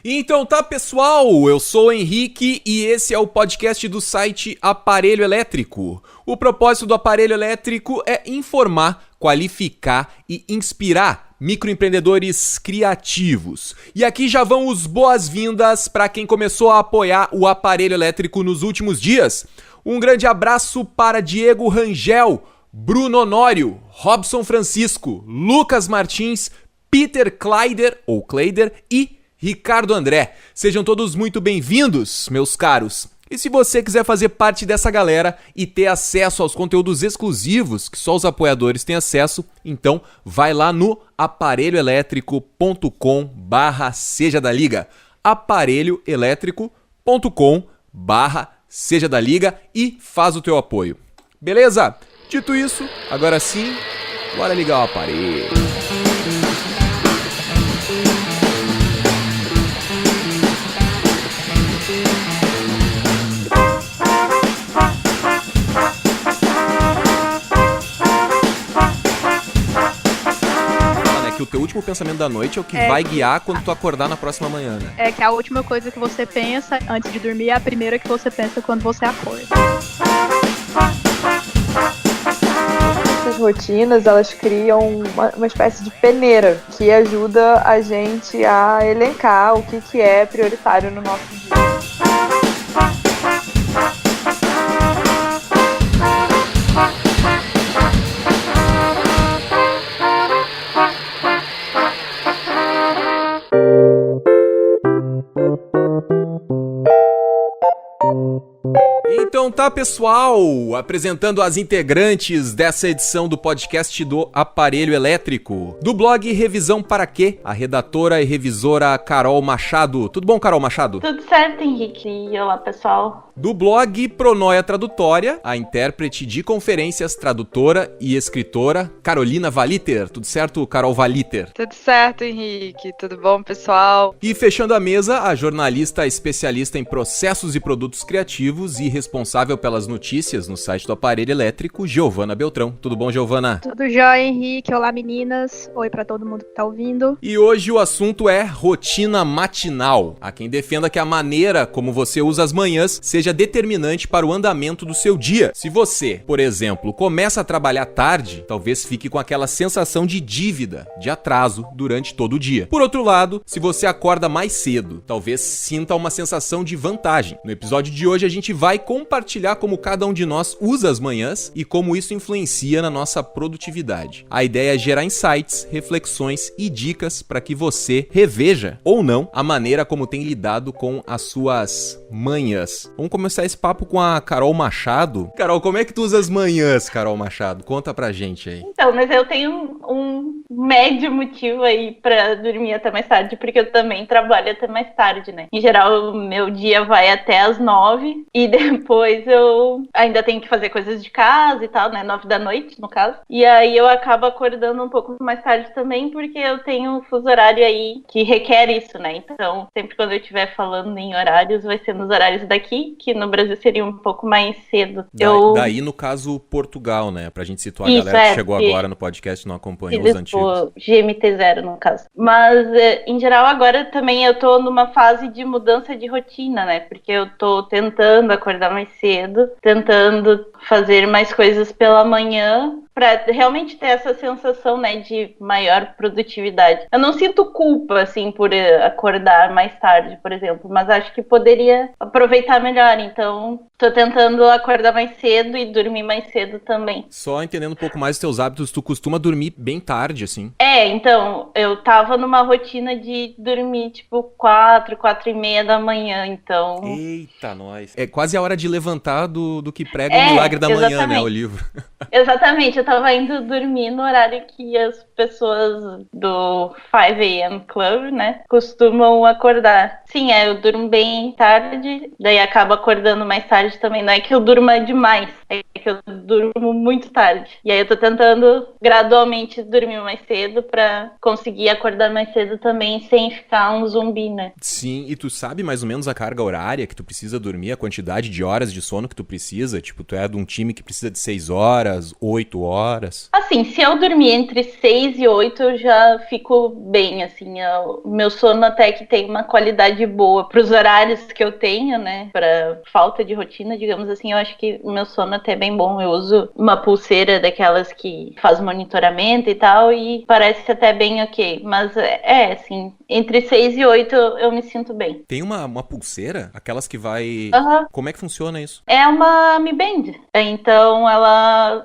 Então tá, pessoal, eu sou o Henrique e esse é o podcast do site Aparelho Elétrico. O propósito do Aparelho Elétrico é informar, qualificar e inspirar microempreendedores criativos. E aqui já vão os boas-vindas para quem começou a apoiar o Aparelho Elétrico nos últimos dias. Um grande abraço para Diego Rangel, Bruno Honório, Robson Francisco, Lucas Martins, Peter Kleider e Ricardo André. Sejam todos muito bem-vindos, meus caros. E se você quiser fazer parte dessa galera e ter acesso aos conteúdos exclusivos que só os apoiadores têm acesso, então vai lá no aparelhoelétrico.com/seja da liga. aparelhoelétrico.com/seja da liga e faz o teu apoio. Beleza? Dito isso, agora sim, bora ligar o aparelho. O teu último pensamento da noite é o que vai guiar quando tu acordar na próxima manhã, né? É que a última coisa que você pensa antes de dormir é a primeira que você pensa quando você acorda. Essas rotinas, elas criam uma espécie de peneira que ajuda a gente a elencar o que é prioritário no nosso dia. Então tá, pessoal, apresentando as integrantes dessa edição do podcast do Aparelho Elétrico. Do blog Revisão Para Quê, a redatora e revisora Carol Machado. Tudo bom, Carol Machado? Tudo certo, Henrique. E olá, pessoal. Do blog Pronoia Tradutória, a intérprete de conferências, tradutora e escritora Carolina Valiter. Tudo certo, Carol Valiter? Tudo certo, Henrique. Tudo bom, pessoal? E fechando a mesa, a jornalista especialista em processos e produtos criativos e responsável pelas notícias no site do Aparelho Elétrico, Giovana Beltrão. Tudo bom, Giovana? Tudo jóia, Henrique. Olá, meninas. Oi pra todo mundo que tá ouvindo. E hoje o assunto é rotina matinal. Há quem defenda que a maneira como você usa as manhãs seja determinante para o andamento do seu dia. Se você, por exemplo, começa a trabalhar tarde, talvez fique com aquela sensação de dívida, de atraso durante todo o dia. Por outro lado, se você acorda mais cedo, talvez sinta uma sensação de vantagem. No episódio de hoje a gente vai compartilhar como cada um de nós usa as manhãs e como isso influencia na nossa produtividade. A ideia é gerar insights, reflexões e dicas para que você reveja ou não a maneira como tem lidado com as suas manhãs. Vamos começar esse papo com a Carol Machado. Carol, como é que tu usa as manhãs, Carol Machado? Conta pra gente aí. Então, mas eu tenho um médio motivo aí pra dormir até mais tarde, porque eu também trabalho até mais tarde, né? Em geral, o meu dia vai até as 9 e depois eu ainda tenho que fazer coisas de casa e tal, né? 9 da noite, no caso. E aí eu acabo acordando um pouco mais tarde também, porque eu tenho um fuso horário aí que requer isso, né? Então, sempre quando eu estiver falando em horários, vai ser nos horários daqui, que no Brasil seria um pouco mais cedo. Daí, no caso, Portugal, né? Pra gente situar a galera que chegou agora no podcast e não acompanhou os antigos. GMT0, no caso. Mas, em geral, agora também eu tô numa fase de mudança de rotina, né? Porque eu tô tentando acordar mais cedo, tentando fazer mais coisas pela manhã, pra realmente ter essa sensação, né, de maior produtividade. Eu não sinto culpa, assim, por acordar mais tarde, por exemplo, mas acho que poderia aproveitar melhor, então tô tentando acordar mais cedo e dormir mais cedo também. Só entendendo um pouco mais os teus hábitos, tu costuma dormir bem tarde, assim? Então, eu tava numa rotina de dormir, tipo, 4h30 da manhã, então... Eita, nós! É quase a hora de levantar do que prega o Milagre da Manhã, né, o livro. Exatamente, eu tava indo dormir no horário que as pessoas do 5 a.m. Club, né, costumam acordar. Sim, eu durmo bem tarde, daí acabo acordando mais tarde também. Não é que eu durma demais, é que eu durmo muito tarde. E aí eu tô tentando gradualmente dormir mais cedo pra conseguir acordar mais cedo também, sem ficar um zumbi, né? Sim, e tu sabe mais ou menos a carga horária que tu precisa dormir, a quantidade de horas de sono que tu precisa? Tipo, tu é de um time que precisa de 6 horas, 8 horas? horas? Assim, se eu dormir entre 6 e 8, eu já fico bem, assim. Meu sono até que tem uma qualidade boa pros horários que eu tenho, né? Pra falta de rotina, digamos assim, eu acho que o meu sono até é bem bom. Eu uso uma pulseira daquelas que faz monitoramento e tal, e parece até bem ok. Mas assim, entre 6 e 8 eu me sinto bem. Tem uma pulseira? Aquelas que vai... Aham. Como é que funciona isso? É uma Mi Band. Então ela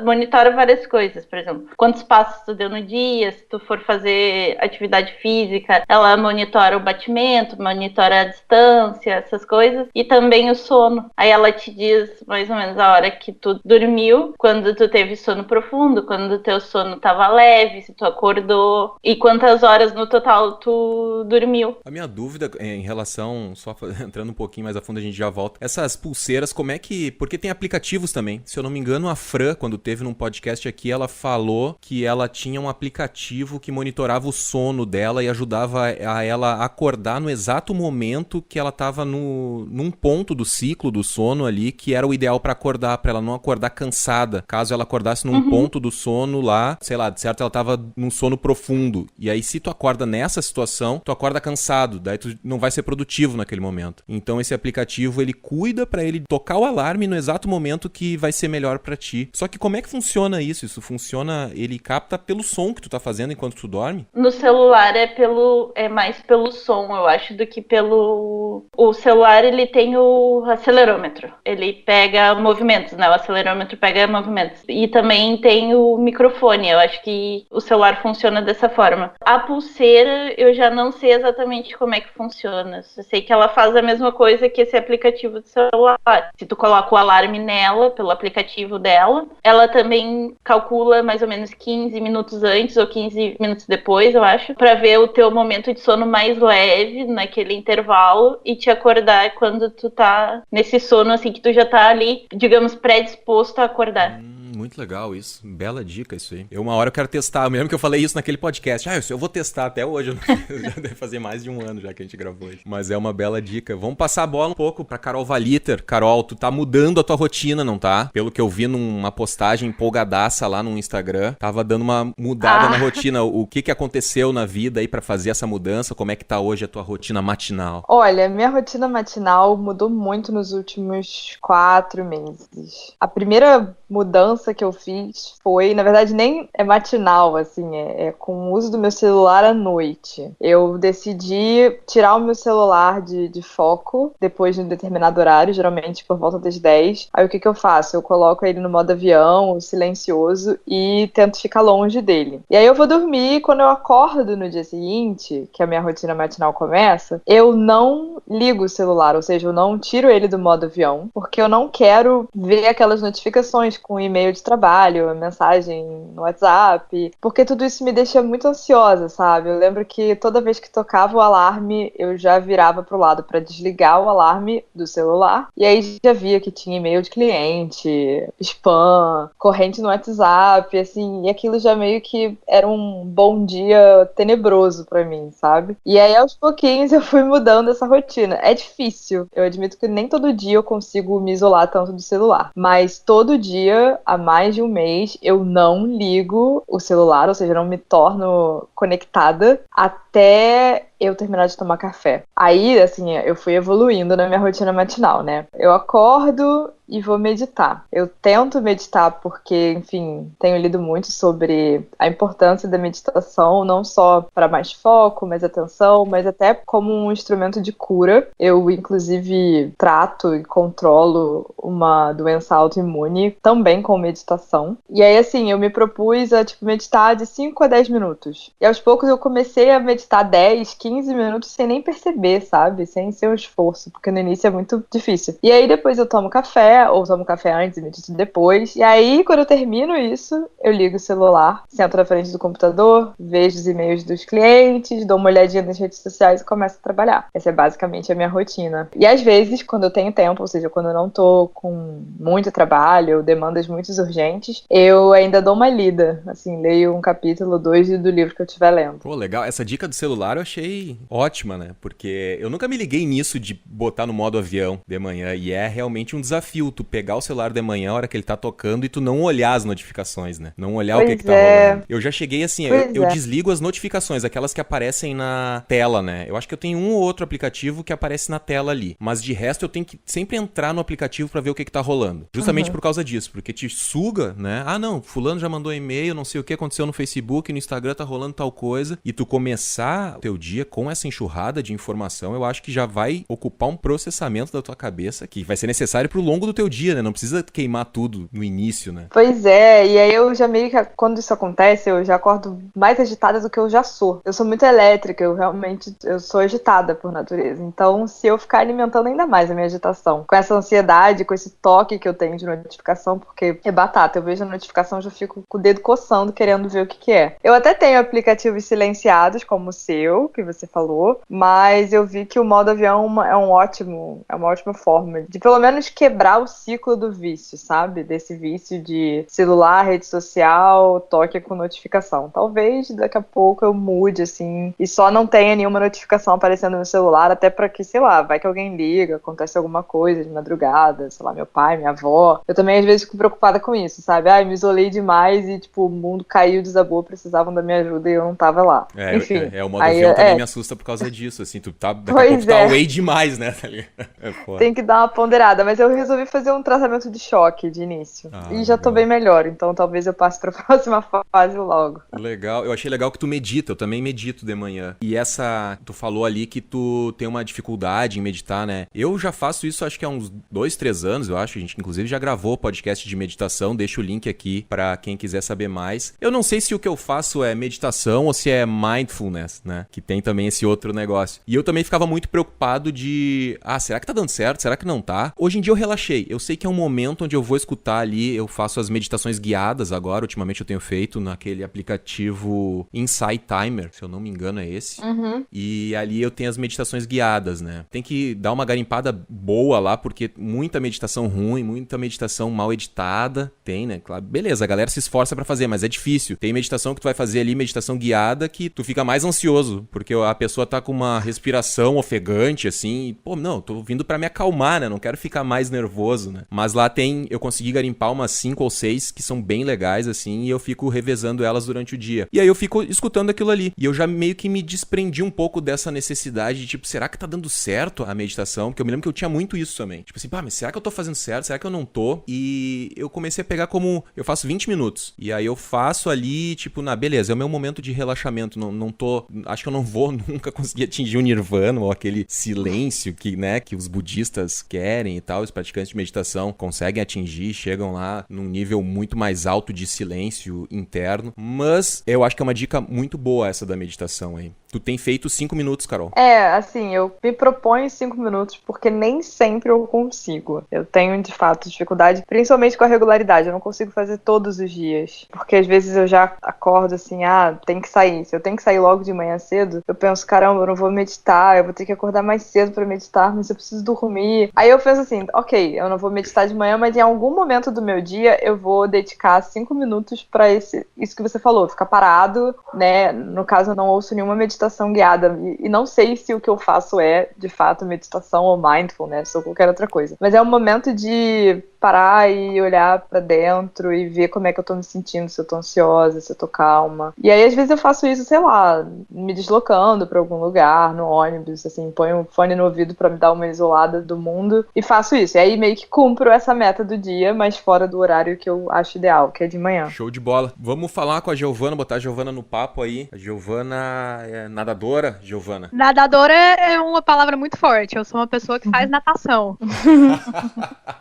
monitora várias coisas, por exemplo, quantos passos tu deu no dia, se tu for fazer atividade física, ela monitora o batimento, monitora a distância, essas coisas, e também o sono. Aí ela te diz mais ou menos a hora que tu dormiu, quando tu teve sono profundo, quando o teu sono tava leve, se tu acordou, e quantas horas no total tu dormiu. A minha dúvida em relação, só entrando um pouquinho mais a fundo, a gente já volta. Essas pulseiras, como é que... Porque tem aplicativos também. Se eu não me engano, a Fran, quando teve num podcast aqui, ela falou que ela tinha um aplicativo que monitorava o sono dela e ajudava a ela acordar no exato momento que ela tava num ponto do ciclo do sono ali, que era o ideal pra acordar, pra ela não acordar cansada. Caso ela acordasse num ponto do sono lá, sei lá, de certo ela tava num sono profundo. E aí se tu acorda nessa situação, tu acorda cansado, daí tu não vai ser produtivo naquele momento. Então esse aplicativo, ele cuida pra ele tocar o alarme no exato momento que vai ser melhor pra ti. Só que como é que funciona isso? Isso funciona, ele capta pelo som que tu tá fazendo enquanto tu dorme? No celular é mais pelo som, eu acho, do que pelo... O celular, ele tem o acelerômetro. Ele pega movimentos, né? O acelerômetro pega movimentos. E também tem o microfone. Eu acho que o celular funciona dessa forma. A pulseira, eu já não sei exatamente como é que funciona. Eu sei que ela faz a mesma coisa que esse aplicativo do celular. Se tu coloca o alarme nela, pelo aplicativo dela, ela também calcula mais ou menos 15 minutos antes ou 15 minutos depois, eu acho, pra ver o teu momento de sono mais leve naquele intervalo e te acordar quando tu tá nesse sono, assim, que tu já tá ali, digamos, predisposto a acordar. Muito legal isso. Bela dica isso aí. Uma hora eu quero testar. Eu me lembro que eu falei isso naquele podcast. Eu vou testar até hoje. Já deve fazer mais de um ano já que a gente gravou isso. Mas é uma bela dica. Vamos passar a bola um pouco pra Carol Valiter. Carol, tu tá mudando a tua rotina, não tá? Pelo que eu vi numa postagem empolgadaça lá no Instagram. Tava dando uma mudada na rotina. O que aconteceu na vida aí pra fazer essa mudança? Como é que tá hoje a tua rotina matinal? Olha, minha rotina matinal mudou muito nos últimos 4 meses. A primeira mudança que eu fiz foi, na verdade, nem é matinal, assim, é com o uso do meu celular à noite. Eu decidi tirar o meu celular de foco depois de um determinado horário, geralmente por volta das 10. Aí o que eu faço? Eu coloco ele no modo avião, silencioso, e tento ficar longe dele. E aí eu vou dormir, e quando eu acordo no dia seguinte, que a minha rotina matinal começa, eu não ligo o celular, ou seja, eu não tiro ele do modo avião, porque eu não quero ver aquelas notificações com e-mail de trabalho, mensagem no WhatsApp, porque tudo isso me deixa muito ansiosa, sabe? Eu lembro que toda vez que tocava o alarme, eu já virava pro lado para desligar o alarme do celular, e aí já via que tinha e-mail de cliente, spam, corrente no WhatsApp, assim, e aquilo já meio que era um bom dia tenebroso pra mim, sabe? E aí aos pouquinhos eu fui mudando essa rotina. É difícil, eu admito que nem todo dia eu consigo me isolar tanto do celular, mas todo dia, há mais de um mês, eu não ligo o celular, ou seja, não me torno conectada até eu terminar de tomar café. Aí, assim, eu fui evoluindo na minha rotina matinal, né? Eu acordo e vou meditar. Eu tento meditar porque, enfim, tenho lido muito sobre a importância da meditação, não só para mais foco, mais atenção, mas até como um instrumento de cura. Eu, inclusive, trato e controlo uma doença autoimune também com meditação. E aí, assim, eu me propus a, meditar de 5 a 10 minutos. E aos poucos eu comecei a meditar 10, 15 minutos sem nem perceber, sabe? Sem ser um esforço, porque no início é muito difícil. E aí depois eu tomo café, ou tomo café antes e medito depois. E aí, quando eu termino isso, eu ligo o celular, sento na frente do computador, vejo os e-mails dos clientes, dou uma olhadinha nas redes sociais e começo a trabalhar. Essa é basicamente a minha rotina. E às vezes, quando eu tenho tempo, ou seja, quando eu não tô com muito trabalho ou demandas muito urgentes, eu ainda dou uma lida, assim, leio um capítulo, 2 do livro que eu estiver lendo. Pô, legal. Essa dica do celular eu achei foi ótima, né? Porque eu nunca me liguei nisso de botar no modo avião de manhã. E é realmente um desafio tu pegar o celular de manhã, a hora que ele tá tocando, e tu não olhar as notificações, né? Não olhar o que tá rolando. Eu já cheguei assim, eu desligo as notificações, aquelas que aparecem na tela, né? Eu acho que eu tenho um ou outro aplicativo que aparece na tela ali. Mas de resto eu tenho que sempre entrar no aplicativo pra ver o que tá rolando. Justamente por causa disso, porque te suga, né? Ah, não, fulano já mandou e-mail, não sei o que aconteceu no Facebook, no Instagram tá rolando tal coisa. E tu começar o teu dia com essa enxurrada de informação, eu acho que já vai ocupar um processamento da tua cabeça que vai ser necessário pro longo do teu dia, né? Não precisa queimar tudo no início, né? Pois é, e aí eu já meio que, quando isso acontece, eu já acordo mais agitada do que eu já sou. Eu sou muito elétrica, eu sou agitada por natureza. Então, se eu ficar alimentando ainda mais a minha agitação, com essa ansiedade, com esse toque que eu tenho de notificação, porque é batata, eu vejo a notificação, já fico com o dedo coçando, querendo ver o que é. Eu até tenho aplicativos silenciados, como o seu, que você falou, mas eu vi que o modo avião é uma ótima forma de, pelo menos, quebrar o ciclo do vício, sabe? Desse vício de celular, rede social, toque com notificação. Talvez daqui a pouco eu mude, assim, e só não tenha nenhuma notificação aparecendo no celular, até pra que, sei lá, vai que alguém liga, acontece alguma coisa de madrugada, sei lá, meu pai, minha avó. Eu também, às vezes, fico preocupada com isso, sabe? Me isolei demais e, tipo, o mundo caiu, desabou, precisavam da minha ajuda e eu não tava lá. Enfim. O modo avião também me assusta por causa disso, assim, tu tá, daqui a pouco tá away demais, né? Tem que dar uma ponderada, mas eu resolvi fazer um tratamento de choque de início. E já tô bem melhor, então talvez eu passe pra próxima fase logo. Legal, eu achei legal que tu medita, eu também medito de manhã. E tu falou ali que tu tem uma dificuldade em meditar, né? Eu já faço isso acho que há uns 2, 3 anos, eu acho. A gente inclusive já gravou podcast de meditação, deixa o link aqui pra quem quiser saber mais. Eu não sei se o que eu faço é meditação ou se é mindfulness, né? Que tem também esse outro negócio. E eu também ficava muito preocupado de... será que tá dando certo? Será que não tá? Hoje em dia eu relaxei. Eu sei que é um momento onde eu vou escutar ali, eu faço as meditações guiadas agora. Ultimamente eu tenho feito naquele aplicativo Insight Timer, se eu não me engano é esse. E ali eu tenho as meditações guiadas, né? Tem que dar uma garimpada boa lá, porque muita meditação ruim, muita meditação mal editada. Tem, né? Claro, beleza, a galera se esforça pra fazer, mas é difícil. Tem meditação que tu vai fazer ali, meditação guiada, que tu fica mais ansioso, porque a pessoa tá com uma respiração ofegante, assim, e, pô, não, tô vindo pra me acalmar, né? Não quero ficar mais nervoso, né? Mas lá eu consegui garimpar umas 5 ou 6 que são bem legais, assim, e eu fico revezando elas durante o dia. E aí eu fico escutando aquilo ali. E eu já meio que me desprendi um pouco dessa necessidade de, tipo, será que tá dando certo a meditação? Porque eu me lembro que eu tinha muito isso também. Tipo assim, mas será que eu tô fazendo certo? Será que eu não tô? E eu comecei a pegar como, eu faço 20 minutos. E aí eu faço ali, tipo, beleza, é o meu momento de relaxamento. Não tô, acho que eu não vou nunca conseguir atingir o nirvana ou aquele silêncio que, né, que os budistas querem e tal, os praticantes de meditação conseguem atingir, chegam lá num nível muito mais alto de silêncio interno. Mas eu acho que é uma dica muito boa essa da meditação aí. Tu tem feito 5 minutos, Carol? Assim, eu me proponho 5 minutos porque nem sempre eu consigo. Eu tenho, de fato, dificuldade, principalmente com a regularidade. Eu não consigo fazer todos os dias. Porque às vezes eu já acordo assim, tem que sair. Se eu tenho que sair logo de manhã cedo, eu penso, caramba, eu não vou meditar, eu vou ter que acordar mais cedo pra meditar, mas eu preciso dormir. Aí eu penso assim, ok, eu não vou meditar de manhã, mas em algum momento do meu dia eu vou dedicar 5 minutos pra isso que você falou, ficar parado, né? No caso, eu não ouço nenhuma meditação guiada e não sei se o que eu faço é, de fato, meditação ou mindfulness ou qualquer outra coisa. Mas é um momento de parar e olhar pra dentro e ver como é que eu tô me sentindo, se eu tô ansiosa, se eu tô calma. E aí, às vezes, eu faço isso, sei lá, me deslocando pra algum lugar, no ônibus, assim, ponho o fone no ouvido pra me dar uma isolada do mundo e faço isso. E aí, meio que cumpro essa meta do dia, mas fora do horário que eu acho ideal, que é de manhã. Show de bola. Vamos falar com a Giovana, botar a Giovana no papo aí. A Giovana é nadadora, Giovana? Nadadora é uma palavra muito forte. Eu sou uma pessoa que faz natação.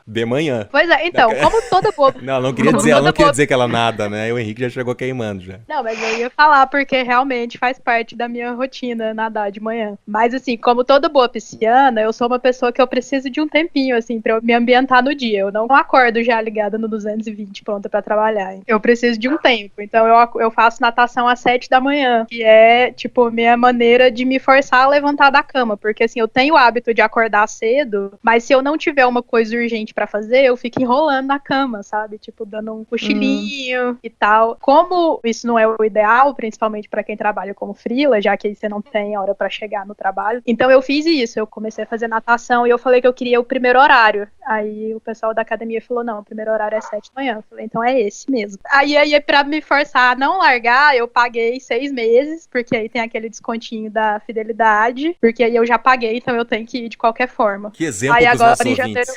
De manhã. Pois é, então, como toda boba... Não queria dizer, ela não queria dizer que ela nada, né? O Henrique já chegou queimando já. Não, mas eu ia falar porque realmente faz parte da minha rotina nadar de manhã. Mas assim, como toda boa pisciana, eu sou uma pessoa que eu preciso de um tempinho, assim, pra eu me ambientar no dia. Eu não acordo já ligada no 220 pronta pra trabalhar. Eu preciso de um tempo. Então eu faço natação às 7 da manhã, que é, tipo, minha maneira de me forçar a levantar da cama, porque assim, eu tenho o hábito de acordar cedo, mas se eu não tiver uma coisa urgente pra fazer, eu fico enrolando na cama, sabe? Tipo, dando um cochilinho e tal. Como isso não é o ideal, principalmente pra quem trabalha como freela, já que aí você não tem hora pra chegar no trabalho. Então eu fiz isso, eu comecei a fazer natação e eu falei que eu queria o primeiro horário. Aí o pessoal da academia falou, não, o primeiro horário é 7 da manhã. Eu falei, então é esse mesmo. Aí pra me forçar a não largar, eu paguei 6 meses, porque aí tem aquele descontinho da fidelidade, porque aí eu já paguei, então eu tenho que ir de qualquer forma. Que exemplo aí pros agora nossos em ouvintes.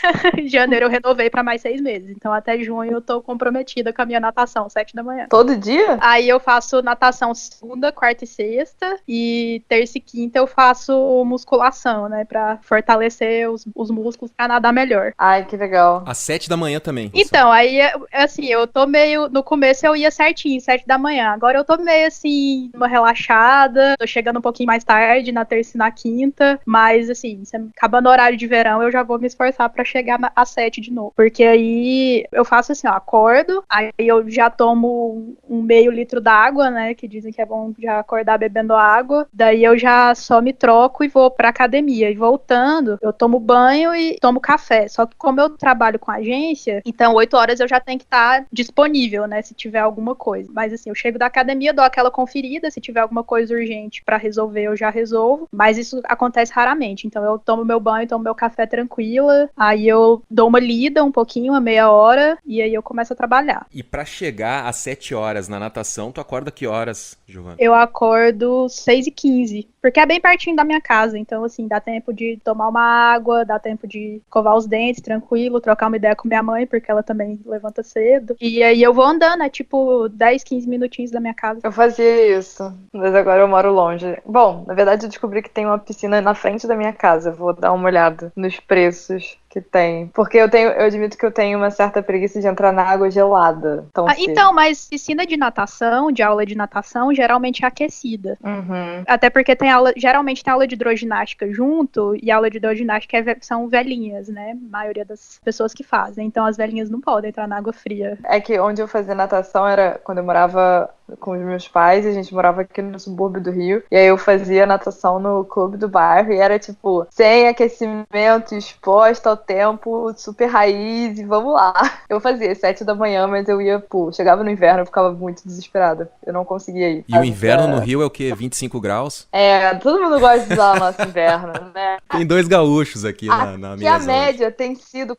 janeiro eu renovei pra mais 6 meses. Então até junho eu tô comprometida com a minha natação, 7 da manhã. Todo dia? Aí eu faço natação segunda, quarta e sexta, e terça e quinta eu faço musculação, né, pra fortalecer os músculos pra nadar melhor. Ai, que legal. Às 7 da manhã também. Então, aí, assim, eu tô meio... No começo eu ia certinho, 7 da manhã. Agora eu tô meio, assim, uma relaxada. Tô chegando um pouquinho mais tarde, na terça e na quinta. Mas, assim, acabando o horário de verão, eu já vou me esforçar pra chegar às 7 de novo. Porque aí eu faço assim, ó, acordo. Aí eu já tomo um meio litro d'água, né? Que dizem que é bom já acordar bebendo água. Daí eu já só me troco e vou pra academia. E voltando, eu tomo banho e tomo café. Só que como eu trabalho com agência, então 8 horas eu já tenho que estar disponível, né, se tiver alguma coisa. Mas assim, eu chego da academia, dou aquela conferida, se tiver alguma coisa urgente pra resolver, eu já resolvo, mas isso acontece raramente. Então eu tomo meu banho, tomo meu café tranquila, aí eu dou uma lida um pouquinho, uma meia hora, e aí eu começo a trabalhar. E pra chegar às 7 horas na natação, tu acorda que horas, Giovana? Eu acordo 6h15, porque é bem pertinho da minha casa, então assim, dá tempo de tomar uma água, dá tempo de escovar os dentes tranquilo, trocar uma ideia com minha mãe, porque ela também levanta cedo. E aí eu vou andando, é tipo 10, 15 minutinhos da minha casa. Eu fazia isso, mas agora eu moro longe. Bom, na verdade eu descobri que tem uma piscina na frente da minha casa. Vou dar uma olhada nos preços que tem. Porque eu admito que eu tenho uma certa preguiça de entrar na água gelada. Então, mas piscina de natação, de aula de natação, geralmente é aquecida. Uhum. Até porque geralmente tem aula de hidroginástica junto, e a aula de hidroginástica são velhinhas, né? A maioria das pessoas que fazem. Então as velhinhas não podem entrar na água fria. É que onde eu fazia natação era quando eu morava com os meus pais, e a gente morava aqui no subúrbio do Rio, e aí eu fazia natação no clube do bairro, e era tipo, sem aquecimento, exposta ao tempo, super raiz, e vamos lá. Eu fazia 7 da manhã, mas eu ia, chegava no inverno, eu ficava muito desesperada. Eu não conseguia ir. E o inverno no Rio é o quê? 25 graus? É, todo mundo gosta de usar o nosso inverno, né? Tem 2 gaúchos aqui na minha a média tem sido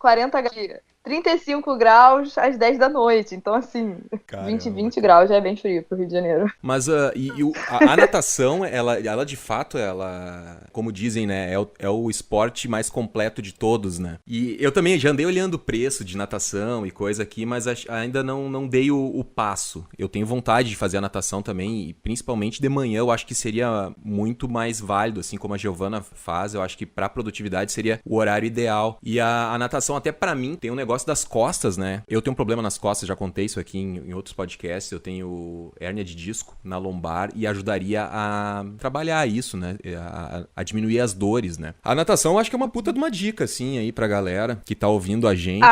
35 graus às 10 da noite. Então, assim, Caramba, 20 graus já é bem frio pro Rio de Janeiro. Mas a natação, ela de fato, como dizem, né, é o esporte mais completo de todos, né? E eu também já andei olhando o preço de natação e coisa aqui, mas ainda não dei o passo. Eu tenho vontade de fazer a natação também, e principalmente de manhã eu acho que seria muito mais válido, assim como a Giovana faz. Eu acho que pra produtividade seria o horário ideal. E a natação, até pra mim, tem um negócio das costas, né? Eu tenho um problema nas costas, já contei isso aqui em outros podcasts. Eu tenho hérnia de disco na lombar e ajudaria a trabalhar isso, né? A diminuir as dores, né? A natação eu acho que é uma puta de uma dica, assim, aí pra galera que tá ouvindo a gente.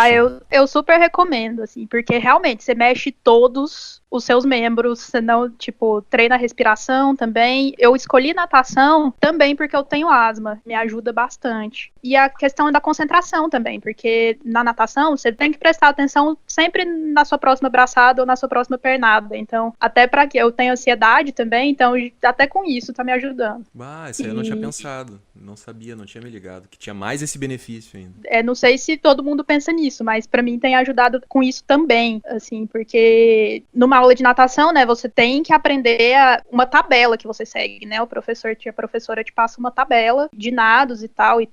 Eu super recomendo, assim, porque realmente você mexe todos os seus membros, você não, tipo, treina a respiração também. Eu escolhi natação também porque eu tenho asma, me ajuda bastante. E a questão da concentração também, porque na natação você tem que prestar atenção sempre na sua próxima braçada ou na sua próxima pernada. Então, até pra que eu tenho ansiedade também, então até com isso tá me ajudando. Isso aí eu não tinha pensado. Não sabia, não tinha me ligado. Que tinha mais esse benefício ainda. Não sei se todo mundo pensa nisso, mas pra mim tem ajudado com isso também, assim, porque numa aula de natação, né, você tem que aprender uma tabela que você segue, né, a professora te passa uma tabela de nados e tal, e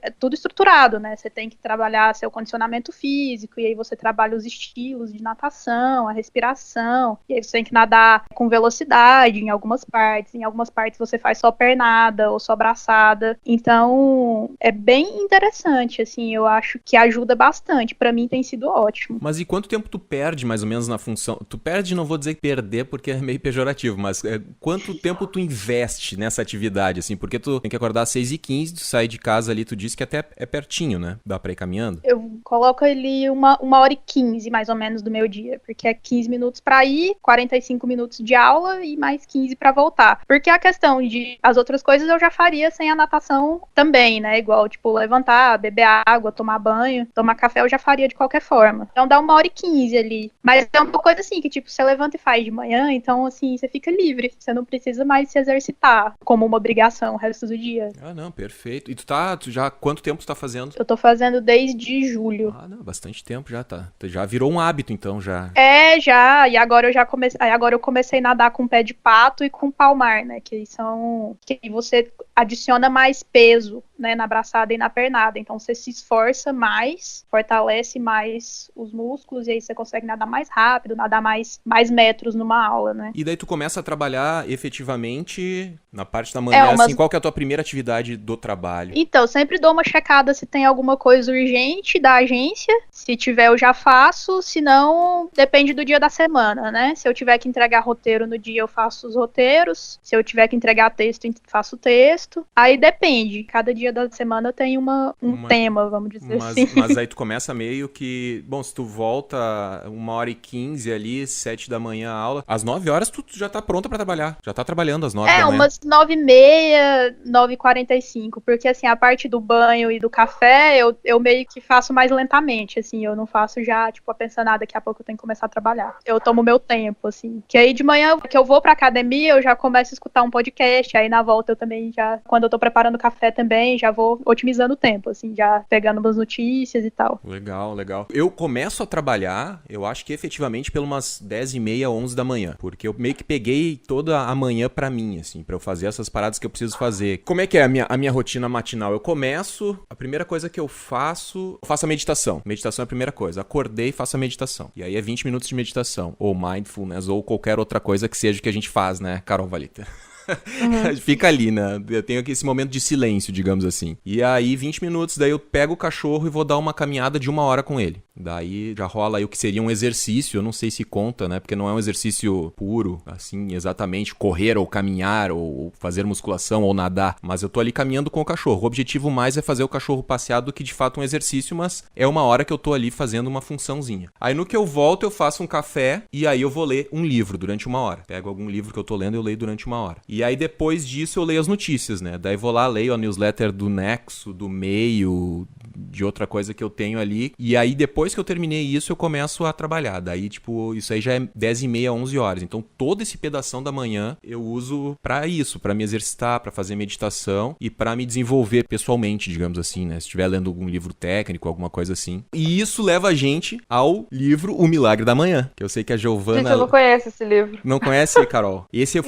é tudo estruturado, né, você tem que trabalhar seu condicionamento físico, e aí você trabalha os estilos de natação, a respiração, e aí você tem que nadar com velocidade em algumas partes você faz só pernada ou só braçada, então é bem interessante, assim, eu acho que ajuda bastante, pra mim tem sido ótimo. Mas e quanto tempo tu perde, mais ou menos, na função? Tu perde, não vou dizer perder porque é meio pejorativo, mas quanto tempo tu investe nessa atividade, assim? Porque tu tem que acordar às 6h15, tu sai de casa ali, tu disse que até é pertinho, né? Dá pra ir caminhando? Eu coloco ali 1h15, mais ou menos, do meu dia, porque é 15 minutos pra ir, 45 minutos de aula e mais 15 pra voltar. Porque a questão de as outras coisas eu já faria sem a natação também, né? Igual, tipo, levantar, beber água, tomar banho, tomar café, eu já faria de qualquer forma. Então dá 1h15 ali. Mas é uma coisa assim, que tipo, você levanta e faz de manhã, então assim, você fica livre. Você não precisa mais se exercitar como uma obrigação o resto do dia. Ah, não, perfeito. E tu já, quanto tempo tu tá fazendo? Eu tô fazendo desde julho. Ah, não, bastante tempo já tá. Já virou um hábito, então, já. Já. E agora eu comecei a nadar com pé de pato e com palmar, né? Que você adiciona mais peso, né, na braçada e na pernada. Então você se esforça mais, fortalece mais os músculos e aí você consegue nadar mais rápido, nadar mais metros numa aula, né? E daí tu começa a trabalhar efetivamente na parte da manhã, assim, qual que é a tua primeira atividade do trabalho? Então, sempre dou uma checada se tem alguma coisa urgente da agência. Se tiver, eu já faço. Se não, depende do dia da semana, né? Se eu tiver que entregar roteiro no dia, eu faço os roteiros. Se eu tiver que entregar texto, eu faço o texto. Aí depende. Cada dia da semana tem um tema, vamos dizer assim. Mas aí tu começa meio que... Bom, se tu volta 1h15 ali, 7 da manhã a aula, às 9 horas tu já tá pronta pra trabalhar. Já tá trabalhando às 9 da manhã. Umas 9h30, 9h45. Porque, assim, a parte do banho e do café, eu meio que faço mais lentamente, assim. Eu não faço já, tipo, pensando, daqui a pouco eu tenho que começar a trabalhar. Eu tomo meu tempo, assim. Que aí de manhã, que eu vou pra academia, eu já começo a escutar um podcast. Aí na volta eu também já, quando eu tô preparando café também, já vou otimizando o tempo, assim, já pegando umas notícias e tal. Legal, legal. Eu começo a trabalhar, eu acho que efetivamente pelas umas 10h30, 11 da manhã. Porque eu meio que peguei toda a manhã pra mim, assim, pra eu fazer essas paradas que eu preciso fazer. Como é que é a minha rotina matinal? Eu começo, a primeira coisa que eu faço a meditação. Meditação é a primeira coisa. Acordei, faço a meditação. E aí é 20 minutos de meditação. Ou mindfulness, ou qualquer outra coisa que seja que a gente faz, né, Carol Valita? Fica ali, né? Eu tenho aqui esse momento de silêncio, digamos assim. E aí, 20 minutos, daí eu pego o cachorro e vou dar uma caminhada de 1 hora com ele. Daí já rola aí o que seria um exercício, eu não sei se conta, né? Porque não é um exercício puro, assim, exatamente, correr ou caminhar ou fazer musculação ou nadar. Mas eu tô ali caminhando com o cachorro. O objetivo mais é fazer o cachorro passear do que de fato um exercício, mas é 1 hora que eu tô ali fazendo uma funçãozinha. Aí no que eu volto, eu faço um café e aí eu vou ler um livro durante 1 hora. Pego algum livro que eu tô lendo e eu leio durante 1 hora. E aí depois disso eu leio as notícias, né? Daí vou lá, leio a newsletter do Nexo, do Meio, de outra coisa que eu tenho ali. E aí depois que eu terminei isso, eu começo a trabalhar. Daí, tipo, isso aí já é 10h30, 11 horas. Então todo esse pedação da manhã eu uso pra isso, pra me exercitar, pra fazer meditação e pra me desenvolver pessoalmente, digamos assim, né? Se estiver lendo algum livro técnico, alguma coisa assim. E isso leva a gente ao livro O Milagre da Manhã, que eu sei que a Giovana... Gente, eu não conheço esse livro. Não conhece, Carol? Esse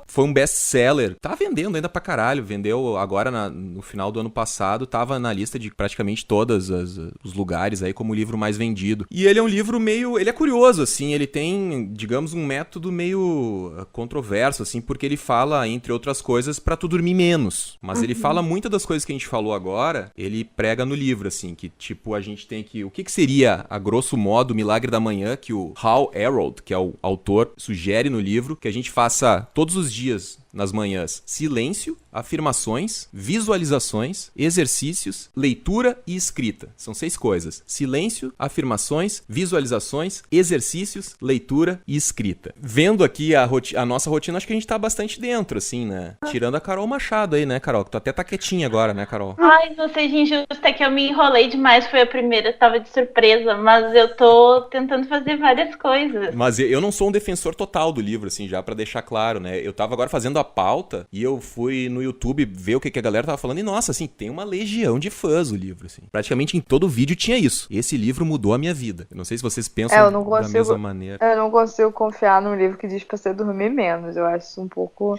foi um best-seller. Tá vendendo ainda pra caralho. Vendeu agora no final do ano passado. Tava na lista de praticamente todos os lugares aí como o livro mais vendido. E ele é um livro meio... Ele é curioso, assim. Ele tem, digamos, um método meio controverso, assim, porque ele fala, entre outras coisas, pra tu dormir menos. Mas ele fala muitas das coisas que a gente falou agora, ele prega no livro, assim, que tipo, a gente tem que... O que seria, a grosso modo, o Milagre da Manhã, que o Hal Herold, que é o autor, sugere no livro, que a gente faça todos os dias, nas manhãs, silêncio, afirmações, visualizações, exercícios, leitura e escrita. São 6 coisas. Silêncio, afirmações, visualizações, exercícios, leitura e escrita. Vendo aqui a nossa rotina, acho que a gente tá bastante dentro, assim, né? Tirando a Carol Machado aí, né, Carol? Tu até tá quietinha agora, né, Carol? Ai, não seja injusta, é que eu me enrolei demais, foi a primeira, tava de surpresa, mas eu tô tentando fazer várias coisas. Mas eu não sou um defensor total do livro, assim, já pra deixar claro, né? Eu tava agora fazendo a pauta e eu fui no YouTube ver o que a galera tava falando e, nossa, assim, tem uma legião de fãs o livro, assim. Praticamente em todo vídeo tinha isso. Esse livro mudou a minha vida. Eu não sei se vocês pensam da mesma maneira. Eu não consigo confiar num livro que diz pra você dormir menos. Eu acho isso um pouco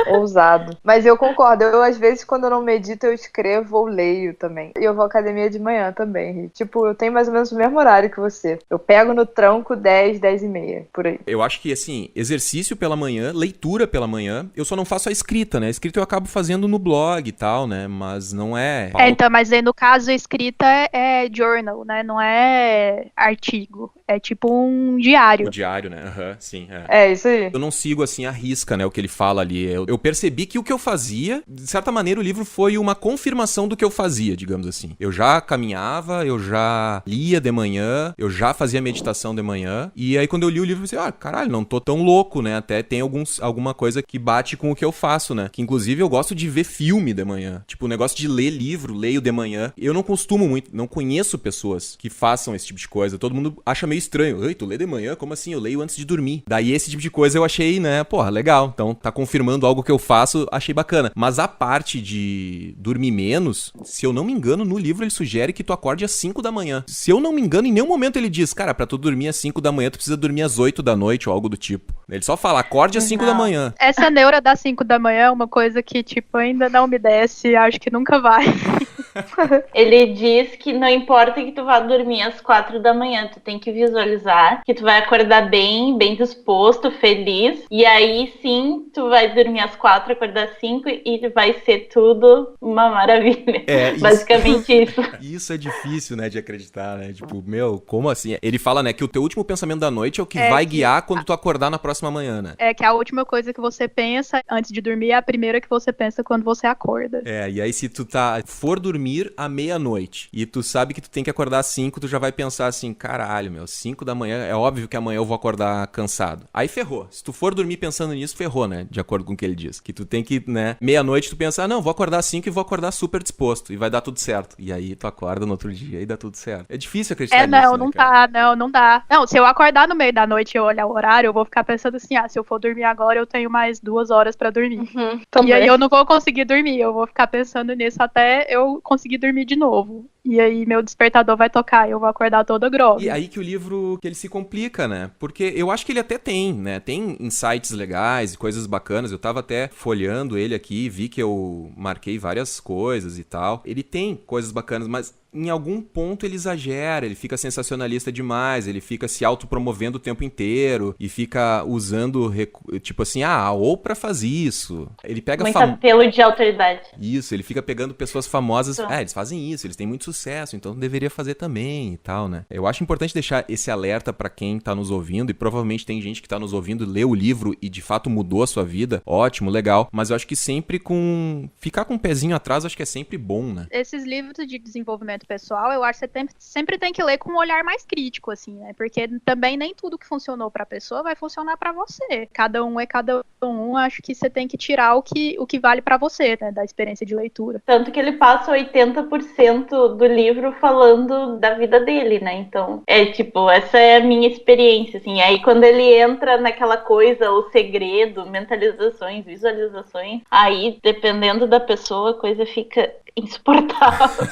ousado. Mas eu concordo. Eu, às vezes, quando eu não medito, eu escrevo ou leio também. E eu vou à academia de manhã também. Tipo, eu tenho mais ou menos o mesmo horário que você. Eu pego no tranco 10, 10h30, por aí. Eu acho que, assim, exercício pela manhã, leitura pela manhã, eu só não faço a escrita, né? A escrita eu acabo fazendo no blog e tal, né? Mas não é... Então, mas aí no caso a escrita é journal, né? Não é artigo. É tipo um diário. O diário, né? Sim, É, isso aí. Eu não sigo, assim, a risca, né, o que ele fala ali. Eu percebi que o que eu fazia, de certa maneira, o livro foi uma confirmação do que eu fazia, digamos assim. Eu já caminhava, eu já lia de manhã, eu já fazia meditação de manhã, e aí quando eu li o livro, eu pensei, caralho, não tô tão louco, né? Até tem alguma coisa que bate com o que eu faço, né? Que, inclusive, eu gosto de ver filme de manhã. Tipo, o negócio de ler livro, leio de manhã. Eu não costumo muito, não conheço pessoas que façam esse tipo de coisa. Todo mundo acha meio estranho. Ei, tu lê de manhã? Como assim? Eu leio antes de dormir. Daí esse tipo de coisa eu achei, né, porra, legal. Então tá confirmando algo que eu faço, achei bacana. Mas a parte de dormir menos, se eu não me engano, no livro ele sugere que tu acorde às 5 da manhã. Se eu não me engano, em nenhum momento ele diz, cara, pra tu dormir às 5 da manhã, tu precisa dormir às 8 da noite ou algo do tipo. Ele só fala, acorde às 5 da manhã. Essa neura das 5 da manhã é uma coisa que, tipo, ainda não me desce, acho que nunca vai. Ele diz que não importa que tu vá dormir às 4 da manhã, tu tem que visualizar que tu vai acordar bem disposto, feliz, e aí sim tu vai dormir às 4, acordar às 5 e vai ser tudo uma maravilha. Basicamente isso. Isso é difícil, né, de acreditar, né? Tipo, meu, como assim? Ele fala, né, que o teu último pensamento da noite é o que vai guiar quando tu acordar na próxima manhã, né? É que a última coisa que você pensa antes de dormir é a primeira que você pensa quando você acorda. E aí se tu for dormir à meia-noite e tu sabe que tu tem que acordar às 5, tu já vai pensar assim, caralho, meu, 5 da manhã, é óbvio que amanhã eu vou acordar cansado. Aí ferrou. Se tu for dormir pensando nisso, ferrou, né? De acordo com o que ele diz. Que tu tem que, né, meia-noite tu pensa, não, vou acordar às 5 e vou acordar super disposto e vai dar tudo certo. E aí tu acorda no outro dia e dá tudo certo. É difícil acreditar nisso, não, né, cara? não dá. Não, se eu acordar no meio da noite e eu olhar o horário, eu vou ficar pensando assim, se eu for dormir agora, eu tenho mais 2 horas pra dormir. E aí eu não vou conseguir dormir, eu vou ficar pensando nisso até eu conseguir dormir de novo. E aí meu despertador vai tocar e eu vou acordar toda grogue. E aí que o livro, que ele se complica, né? Porque eu acho que ele até tem, né? Tem insights legais e coisas bacanas. Eu tava até folheando ele aqui, vi que eu marquei várias coisas e tal. Ele tem coisas bacanas, mas em algum ponto ele exagera, ele fica sensacionalista demais, ele fica se autopromovendo o tempo inteiro e fica usando, tipo assim, a Oprah faz isso. Ele pega... Muito apelo de autoridade. Isso, ele fica pegando pessoas famosas, eles fazem isso, eles têm muito sucesso, então deveria fazer também e tal, né? Eu acho importante deixar esse alerta pra quem tá nos ouvindo, e provavelmente tem gente que tá nos ouvindo, leu o livro e de fato mudou a sua vida, ótimo, legal, mas eu acho que sempre ficar com um pezinho atrás, eu acho que é sempre bom, né? Esses livros de desenvolvimento pessoal, eu acho que você sempre tem que ler com um olhar mais crítico, assim, né? Porque também nem tudo que funcionou pra pessoa vai funcionar pra você. Cada um é cada um, acho que você tem que tirar o que vale pra você, né? Da experiência de leitura. Tanto que ele passa 80% do livro falando da vida dele, né? Então, essa é a minha experiência, assim. Aí quando ele entra naquela coisa, o segredo, mentalizações, visualizações, aí, dependendo da pessoa, a coisa fica insuportável.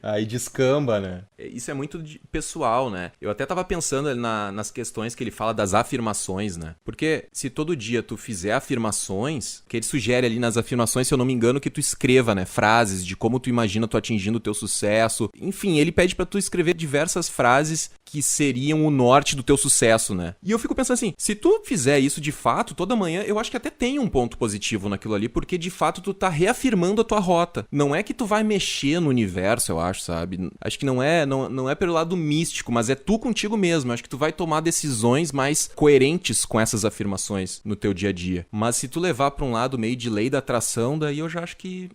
Aí descamba, né? Isso é muito pessoal, né? Eu até tava pensando nas questões que ele fala das afirmações, né? Porque se todo dia tu fizer afirmações, que ele sugere ali nas afirmações, se eu não me engano, que tu escreva, né? Frases de como tu imagina tu atingindo o teu sucesso. Enfim, ele pede pra tu escrever diversas frases que seriam o norte do teu sucesso, né? E eu fico pensando assim, se tu fizer isso de fato, toda manhã, eu acho que até tem um ponto positivo naquilo ali, porque de fato tu tá reafirmando a tua rota. Não é que tu vai mexer no universo, eu acho, sabe? Acho que não é pelo lado místico, mas é tu contigo mesmo. Eu acho que tu vai tomar decisões mais coerentes com essas afirmações no teu dia a dia. Mas se tu levar pra um lado meio de lei da atração, daí eu já acho que...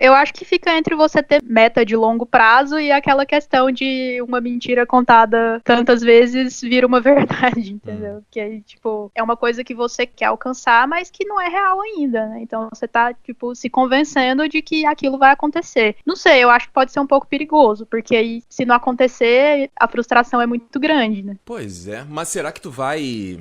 eu acho que fica entre você ter meta de longo prazo e aquela questão de uma mentira contada tantas vezes vira uma verdade, entendeu? Que aí, tipo, é uma coisa que você quer alcançar, mas que não é real ainda, né? Então você tá, tipo, se convencendo de que aquilo vai acontecer. Não sei, eu acho que pode ser um pouco perigoso, porque aí, se não acontecer, a frustração é muito grande, né? Pois é, mas será que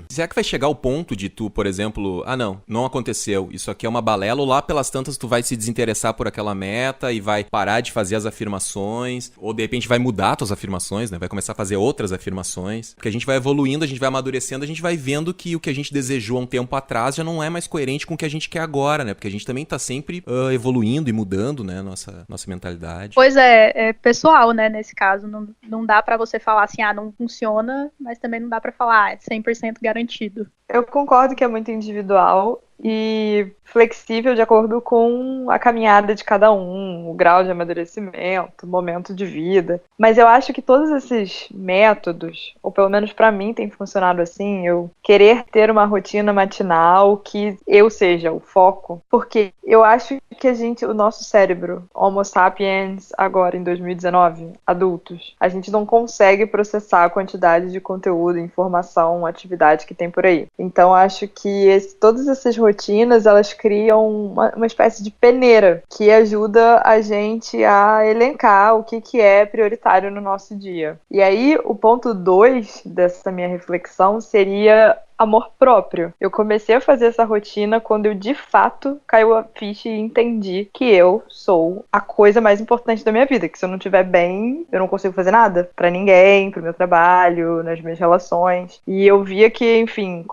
será que vai chegar ao ponto de tu, por exemplo, não aconteceu, isso aqui é uma balela, ou lá pelas tantas tu vai se desinteressar por aquela meta e vai parar de fazer as afirmações, ou de repente vai mudar tuas afirmações, né? Vai começar a fazer outras afirmações, porque a gente vai evoluindo, a gente vai amadurecendo, a gente vai vendo que o que a gente desejou há um tempo atrás já não é mais coerente com o que a gente quer agora, né? Porque a gente também tá sempre evoluindo e mudando, né? Nossa mentalidade. Pois é pessoal, né? Nesse caso, não dá pra você falar assim, não funciona, mas também não dá pra falar, é 100% garantido. Eu concordo que é muito individual e flexível de acordo com a caminhada de cada um, o grau de amadurecimento, o momento de vida. Mas eu acho que todos esses métodos, ou pelo menos para mim tem funcionado assim, eu querer ter uma rotina matinal que eu seja o foco, porque eu acho que o nosso cérebro, Homo sapiens, agora em 2019, adultos, a gente não consegue processar a quantidade de conteúdo, informação, atividade que tem por aí. Então acho que todas essas rotinas, elas criam uma espécie de peneira que ajuda a gente a elencar o que é prioritário no nosso dia. E aí, o ponto 2 dessa minha reflexão seria amor próprio. Eu comecei a fazer essa rotina quando eu, de fato, caiu a ficha e entendi que eu sou a coisa mais importante da minha vida, que se eu não estiver bem, eu não consigo fazer nada pra ninguém, pro meu trabalho, nas minhas relações. E eu via que, enfim,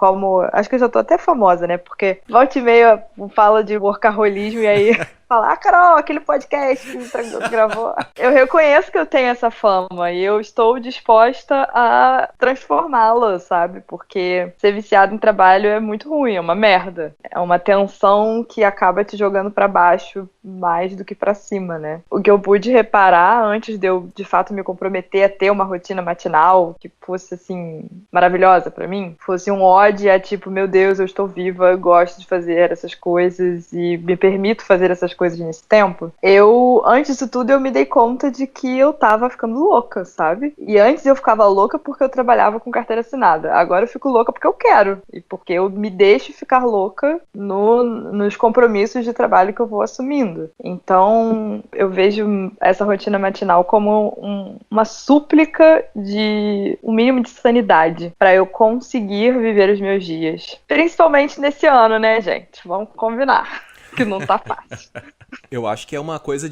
acho que eu já tô até famosa, né? Porque volta e meia fala de workaholismo e aí fala, Carol, aquele podcast que você gravou. Eu reconheço que eu tenho essa fama e eu estou disposta a transformá-la, sabe? Porque ser viciado em trabalho é muito ruim, é uma merda. É uma tensão que acaba te jogando pra baixo mais do que pra cima, né? O que eu pude reparar antes de eu, de fato, me comprometer a ter uma rotina matinal que fosse, assim, maravilhosa pra mim, fosse um ode a tipo, meu Deus, eu estou viva, eu gosto de fazer essas coisas e me permito fazer essas coisas nesse tempo. Antes disso tudo, eu me dei conta de que eu tava ficando louca, sabe? E antes eu ficava louca porque eu trabalhava com carteira assinada. Agora eu fico louca porque eu quero. E porque eu me deixo ficar louca nos compromissos de trabalho que eu vou assumindo. Então, eu vejo essa rotina matinal como uma súplica de um mínimo de sanidade para eu conseguir viver os meus dias. Principalmente nesse ano, né, gente? Vamos combinar. Que não tá fácil. Eu acho que é uma coisa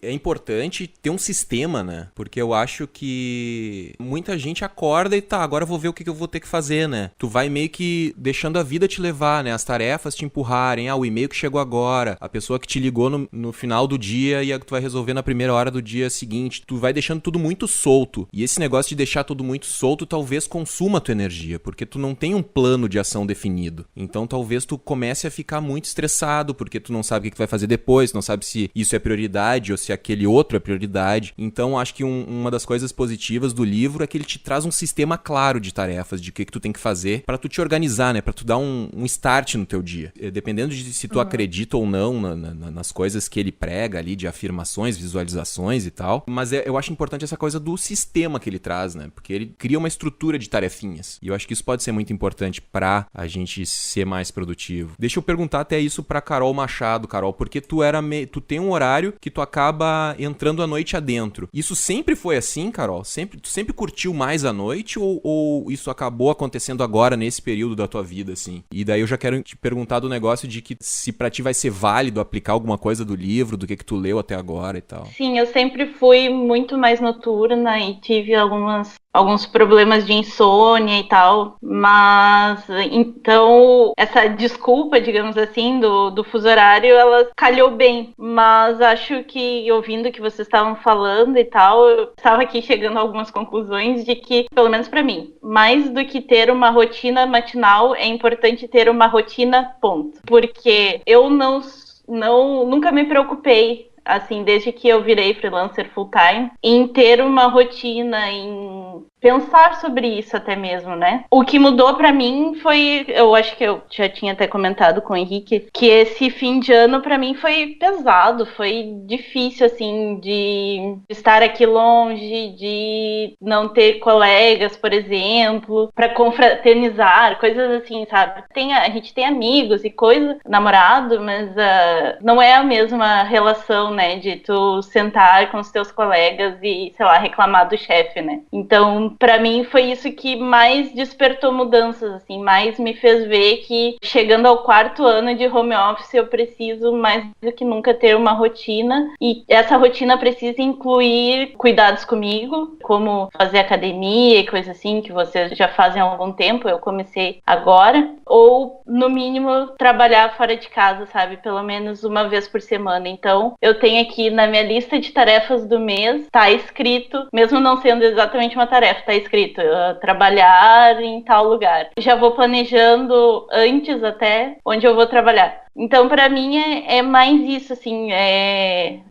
é importante ter um sistema, né? Porque eu acho que muita gente acorda e tá, agora eu vou ver o que eu vou ter que fazer, né? Tu vai meio que deixando a vida te levar, né? As tarefas te empurrarem, o e-mail que chegou agora, a pessoa que te ligou no final do dia e a que tu vai resolver na primeira hora do dia seguinte. Tu vai deixando tudo muito solto. E esse negócio de deixar tudo muito solto talvez consuma a tua energia, porque tu não tem um plano de ação definido. Então talvez tu comece a ficar muito estressado, porque tu não sabe o que tu vai fazer depois, não sabe se isso é prioridade ou se aquele outro é prioridade. Então, acho que uma das coisas positivas do livro é que ele te traz um sistema claro de tarefas, de o que tu tem que fazer pra tu te organizar, né? Pra tu dar um start no teu dia. Dependendo de se tu acredita ou não nas coisas que ele prega ali, de afirmações, visualizações e tal. Mas eu acho importante essa coisa do sistema que ele traz, né? Porque ele cria uma estrutura de tarefinhas. E eu acho que isso pode ser muito importante pra a gente ser mais produtivo. Deixa eu perguntar até isso pra Carol Machado, Carol, porque tu tem um horário que tu acaba entrando a noite adentro. Isso sempre foi assim, Carol? Tu sempre curtiu mais a noite ou isso acabou acontecendo agora nesse período da tua vida, assim? E daí eu já quero te perguntar do negócio de que se pra ti vai ser válido aplicar alguma coisa do livro, do que tu leu até agora e tal. Sim, eu sempre fui muito mais noturna e tive alguns problemas de insônia e tal, mas então essa desculpa, digamos assim, do fuso horário, ela calhou bem, mas acho que ouvindo o que vocês estavam falando e tal, eu estava aqui chegando a algumas conclusões de que, pelo menos pra mim, mais do que ter uma rotina matinal, é importante ter uma rotina ponto, porque eu nunca me preocupei, assim, desde que eu virei freelancer full-time, em ter uma rotina, em pensar sobre isso até mesmo, né? O que mudou pra mim foi, eu acho que eu já tinha até comentado com o Henrique, que esse fim de ano pra mim foi pesado, foi difícil, assim, de estar aqui longe, de não ter colegas, por exemplo, pra confraternizar, coisas assim, sabe? A gente tem amigos e coisa, namorado, mas não é a mesma relação, né, de tu sentar com os teus colegas e, sei lá, reclamar do chefe, né? Então, pra mim, foi isso que mais despertou mudanças, assim, mais me fez ver que, chegando ao 4º ano de home office, eu preciso, mais do que nunca, ter uma rotina, e essa rotina precisa incluir cuidados comigo, como fazer academia e coisa assim, que vocês já fazem há algum tempo, eu comecei agora, ou, no mínimo, trabalhar fora de casa, sabe? Pelo menos uma vez por semana. Então, eu tenho aqui na minha lista de tarefas do mês, tá escrito, mesmo não sendo exatamente uma tarefa, tá escrito trabalhar em tal lugar. Já vou planejando antes até onde eu vou trabalhar. Então, para mim, é mais isso, assim,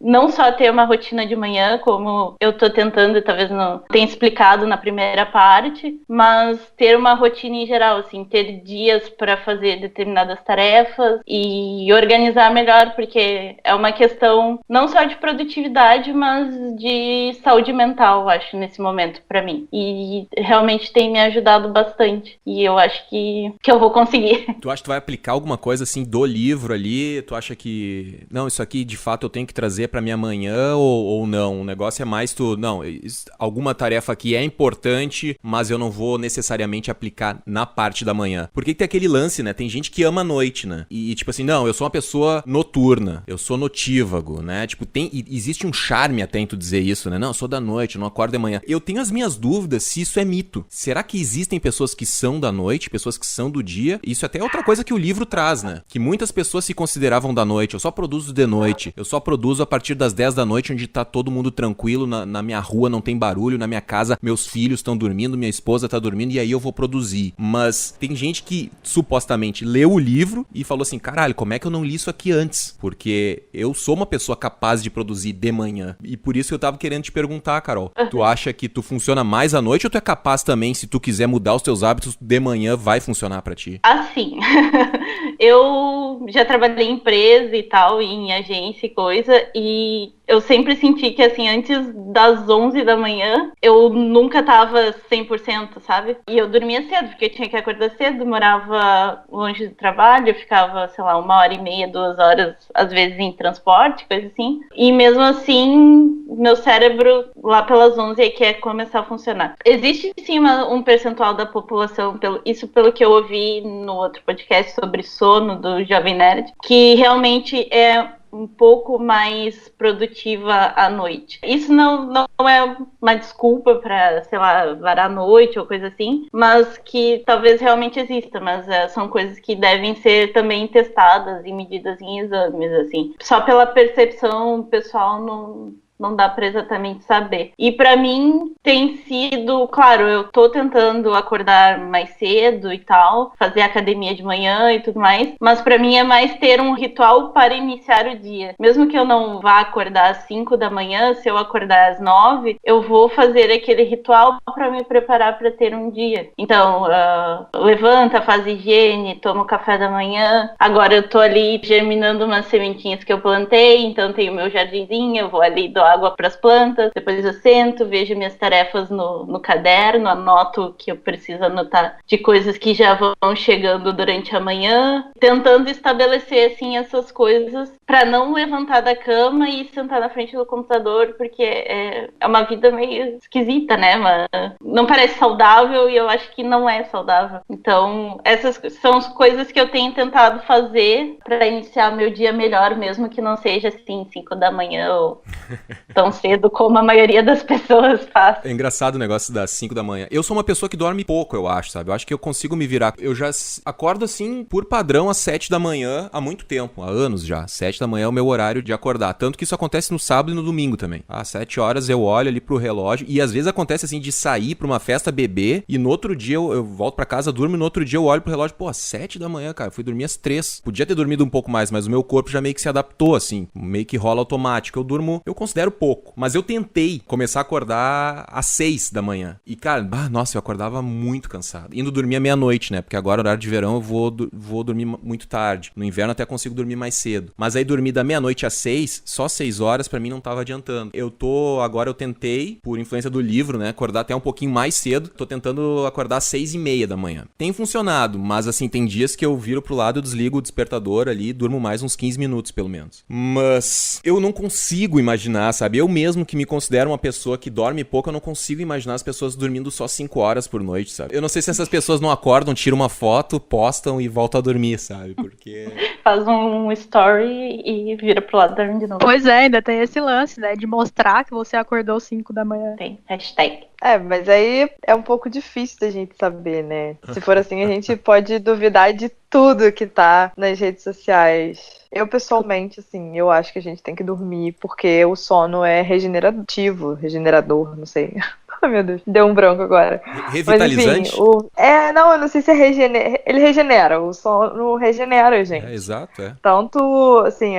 não só ter uma rotina de manhã, como eu tô tentando, talvez não tenha explicado na primeira parte, mas ter uma rotina em geral, assim, ter dias para fazer determinadas tarefas e organizar melhor, porque é uma questão não só de produtividade, mas de saúde mental, acho, nesse momento, para mim. E realmente tem me ajudado bastante. E eu acho que eu vou conseguir. Tu acha que tu vai aplicar alguma coisa, assim, do livro ali? Tu acha que, não, isso aqui de fato eu tenho que trazer pra minha manhã ou não? O negócio é mais alguma tarefa aqui é importante, mas eu não vou necessariamente aplicar na parte da manhã. Porque tem aquele lance, né? Tem gente que ama a noite, né? E tipo assim, não, eu sou uma pessoa noturna, eu sou notívago, né? Tipo, existe um charme até em tu dizer isso, né? Não, eu sou da noite, eu não acordo de manhã. Eu tenho as minhas dúvidas se isso é mito. Será que existem pessoas que são da noite, pessoas que são do dia? Isso até é outra coisa que o livro traz, né? Que muitas pessoas se consideravam da noite. Eu só produzo de noite. Eu só produzo a partir das 10 da noite, onde tá todo mundo tranquilo, na minha rua não tem barulho, na minha casa meus filhos estão dormindo, minha esposa tá dormindo, e aí eu vou produzir. Mas tem gente que supostamente leu o livro e falou assim, caralho, como é que eu não li isso aqui antes? Porque eu sou uma pessoa capaz de produzir de manhã. E por isso eu tava querendo te perguntar, Carol. Tu acha que tu funciona mais à noite ou tu é capaz também, se tu quiser mudar os teus hábitos, de manhã vai funcionar pra ti? Assim, eu já trabalhei em empresa e tal, em agência e coisa, e eu sempre senti que, assim, antes das 11 da manhã, eu nunca tava 100%, sabe? E eu dormia cedo, porque eu tinha que acordar cedo, morava longe do trabalho, eu ficava, sei lá, 1h30, 2 horas, às vezes em transporte, coisa assim. E mesmo assim, meu cérebro, lá pelas 11, é que é começar a funcionar. Existe, sim, um percentual da população, isso pelo que eu ouvi no outro podcast sobre sono do Jovem Nerd, que realmente é um pouco mais produtiva à noite. Isso não é uma desculpa para, sei lá, varar a noite ou coisa assim, mas que talvez realmente exista, mas são coisas que devem ser também testadas e medidas em exames, assim. Só pela percepção pessoal não dá pra exatamente saber. E pra mim tem sido, claro, eu tô tentando acordar mais cedo e tal, fazer academia de manhã e tudo mais, mas pra mim é mais ter um ritual para iniciar o dia. Mesmo que eu não vá acordar às 5 da manhã, se eu acordar às 9, eu vou fazer aquele ritual pra me preparar pra ter um dia. Então, levanta, faz higiene, toma café da manhã. Agora eu tô ali germinando umas sementinhas que eu plantei, então tenho meu jardinzinho, eu vou ali dou água para as plantas, depois eu sento, vejo minhas tarefas no caderno, anoto o que eu preciso anotar de coisas que já vão chegando durante a manhã, tentando estabelecer assim essas coisas para não levantar da cama e sentar na frente do computador, porque é uma vida meio esquisita, né? Mas não parece saudável e eu acho que não é saudável. Então, essas são as coisas que eu tenho tentado fazer para iniciar meu dia melhor, mesmo que não seja assim 5 da manhã ou tão cedo como a maioria das pessoas faz. É engraçado o negócio das 5 da manhã. Eu sou uma pessoa que dorme pouco, eu acho, sabe? Eu acho que eu consigo me virar. Eu já acordo assim, por padrão, às 7 da manhã há muito tempo, há anos já. 7 da manhã é o meu horário de acordar. Tanto que isso acontece no sábado e no domingo também. Às 7 horas eu olho ali pro relógio e às vezes acontece assim de sair pra uma festa, beber e no outro dia eu volto pra casa, durmo e no outro dia eu olho pro relógio, pô, às 7 da manhã, cara, fui dormir às 3. Podia ter dormido um pouco mais, mas o meu corpo já meio que se adaptou assim, meio que rola automático. Eu durmo, eu considero pouco, mas eu tentei começar a acordar às 6 da manhã. E cara, nossa, eu acordava muito cansado. Indo dormir à meia-noite, né? Porque agora, horário de verão, eu vou dormir muito tarde. No inverno até consigo dormir mais cedo. Mas aí dormir da meia-noite às 6, só 6 horas pra mim não tava adiantando. Agora eu tentei, por influência do livro, né? Acordar até um pouquinho mais cedo. Tô tentando acordar às 6:30 da manhã. Tem funcionado, mas assim, tem dias que eu viro pro lado, eu desligo o despertador ali e durmo mais uns 15 minutos, pelo menos. Mas eu não consigo imaginar, sabe? Eu mesmo que me considero uma pessoa que dorme pouco, eu não consigo imaginar as pessoas dormindo só 5 horas por noite, sabe? Eu não sei se essas pessoas não acordam, tiram uma foto, postam e voltam a dormir, sabe? Porque... Faz um story e vira pro lado da de novo. Pois é, ainda tem esse lance, né? De mostrar que você acordou 5 da manhã. Tem, hashtag. Mas aí é um pouco difícil da gente saber, né? Se for assim, a gente pode duvidar de tudo que tá nas redes sociais. Eu, pessoalmente, assim, eu acho que a gente tem que dormir porque o sono é regenerador, não sei. Ai, meu Deus, deu um branco agora. Revitalizante? Mas, enfim, não, eu não sei se ele regenera, o sono regenera, gente. Exato, é. Tanto, assim,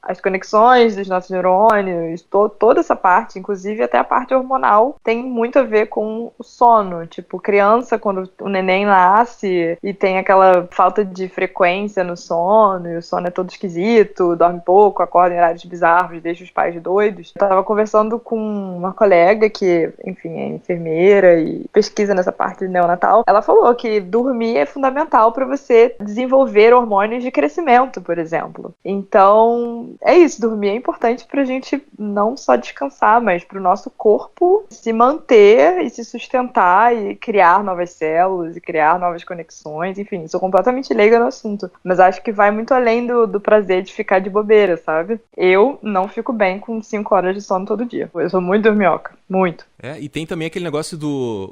as conexões dos nossos neurônios, toda essa parte, inclusive até a parte hormonal, tem muito a ver com o sono. Tipo, criança, quando o neném nasce e tem aquela falta de frequência no sono, e o sono é todo esquisito, dorme pouco, acorda em horários bizarros, deixa os pais doidos. Eu tava conversando com uma colega que, enfim, é enfermeira e pesquisa nessa parte de neonatal. Ela falou que dormir é fundamental para você desenvolver hormônios de crescimento, por exemplo. Então, é isso, dormir é importante pra gente não só descansar, mas pro nosso corpo se manter e se sustentar e criar novas células e criar novas conexões. Enfim, sou completamente leiga no assunto, mas acho que vai muito além do prazer de ficar de bobeira, sabe? Eu não fico bem com 5 horas de sono todo dia. Eu sou muito dorminhoca, muito. E tem também aquele negócio